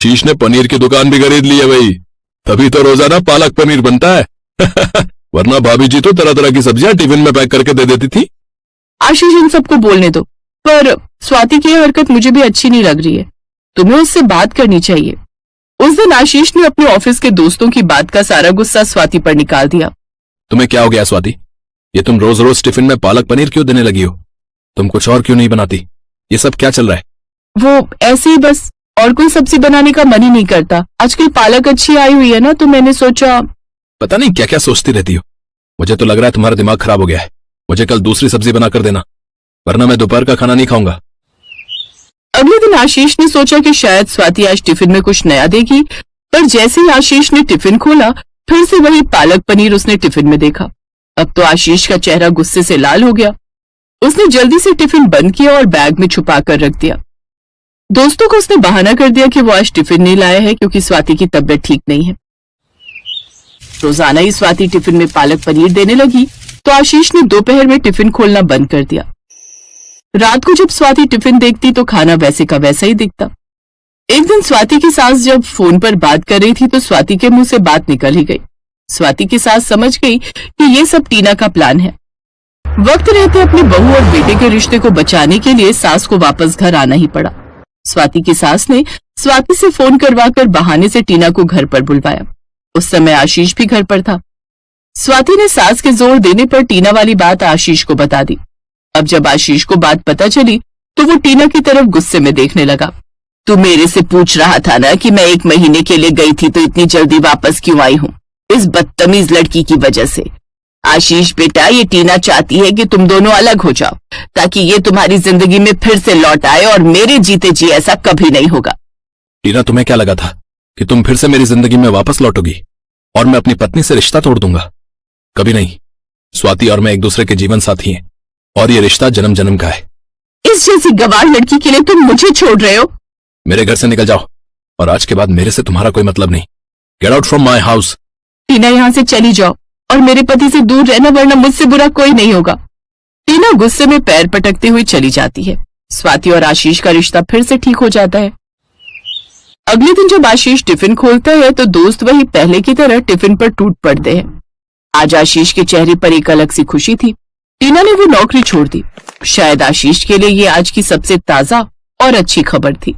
आशीष ने पनीर की दुकान भी खरीद ली है भाई, तभी तो रोजाना पालक पनीर बनता है। वरना भाभी जी तो तरह तरह की सब्जियां टिफिन में पैक करके दे देती थी। आशीष इन सबको बोलने दो, पर स्वाति की यह हरकत मुझे भी अच्छी नहीं लग रही है। तुम्हें उससे बात करनी चाहिए। उस दिन आशीष ने अपने ऑफिस के दोस्तों की बात का सारा गुस्सा स्वाति पर निकाल दिया। तुम्हें क्या हो गया स्वाति? ये तुम रोज रोज टिफिन में पालक पनीर क्यों देने लगी हो? तुम कुछ और क्यों नहीं बनाती? ये सब क्या चल रहा है? वो ऐसे ही बस, और कोई सब्जी बनाने का मन ही नहीं करता। आजकल पालक अच्छी आई हुई है ना, तो मैंने सोचा। पता नहीं क्या क्या सोचती रहती हो। मुझे तो लग रहा है तुम्हारा दिमाग खराब हो गया है। मुझे कल दूसरी सब्जी बनाकर देना, वरना मैं दोपहर का खाना नहीं खाऊंगा। अगले दिन आशीष ने सोचा कि शायद स्वाति आज टिफिन में कुछ नया देगी, पर जैसे ही आशीष ने टिफिन खोला, फिर से वही पालक पनीर उसने टिफिन में देखा। अब तो आशीष का चेहरा गुस्से से लाल हो गया। उसने जल्दी से टिफिन बंद किया और बैग में छुपा कर रख दिया। दोस्तों को उसने बहाना कर दिया कि वो आज टिफिन नहीं लाया है क्योंकि स्वाति की तबीयत ठीक नहीं है। रोजाना ही स्वाति टिफिन में पालक पनीर देने लगी, तो आशीष ने दोपहर में टिफिन खोलना बंद कर दिया। रात को जब स्वाति टिफिन देखती तो खाना वैसे का वैसा ही दिखता। एक दिन स्वाति की सास जब फोन पर बात कर रही थी तो स्वाति के मुंह से बात निकल ही गई। स्वाति की सास समझ गई कि ये सब टीना का प्लान है। वक्त रहते अपनी बहू और बेटे के रिश्ते को बचाने के लिए सास को वापस घर आना ही पड़ा। स्वाति की सास ने स्वाति से फोन करवाकर बहाने से टीना को घर पर बुलवाया। उस समय आशीष भी घर पर था। स्वाति ने सास के जोर देने पर टीना वाली बात आशीष को बता दी। अब जब आशीष को बात पता चली तो वो टीना की तरफ गुस्से में देखने लगा। तू मेरे से पूछ रहा था ना कि मैं 1 महीने के लिए गई थी तो इतनी जल्दी वापस क्यों आई हूँ? इस बदतमीज लड़की की वजह से। आशीष बेटा, ये टीना चाहती है कि तुम दोनों अलग हो जाओ ताकि ये तुम्हारी जिंदगी में फिर से लौट आए, और मेरे जीते जी ऐसा कभी नहीं होगा। टीना, तुम्हें क्या लगा था कि तुम फिर से मेरी जिंदगी में वापस लौटोगी और मैं अपनी पत्नी से रिश्ता तोड़ दूंगा? कभी नहीं। स्वाति और मैं एक दूसरे के जीवन साथी हैं और ये रिश्ता जन्म जन्म का है। इस जैसी गवार लड़की के लिए तुम मुझे छोड़ रहे हो? मेरे घर से निकल जाओ, और आज के बाद मेरे से तुम्हारा कोई मतलब नहीं। Get out from my house. Tina, यहाँ से चली जाओ और मेरे पति से दूर रहना, वरना मुझसे बुरा कोई नहीं होगा। टीना गुस्से में पैर पटकते हुए चली जाती है। स्वाति और आशीष का रिश्ता फिर से ठीक हो जाता है। अगले दिन जब आशीष टिफिन खोलता है तो दोस्त वही पहले की तरह टिफिन पर टूट पड़ते हैं। आज आशीष के चेहरे पर एक अलग सी खुशी थी। टीना ने वो नौकरी छोड़ दी। शायद आशीष के लिए ये आज की सबसे ताजा और अच्छी खबर थी।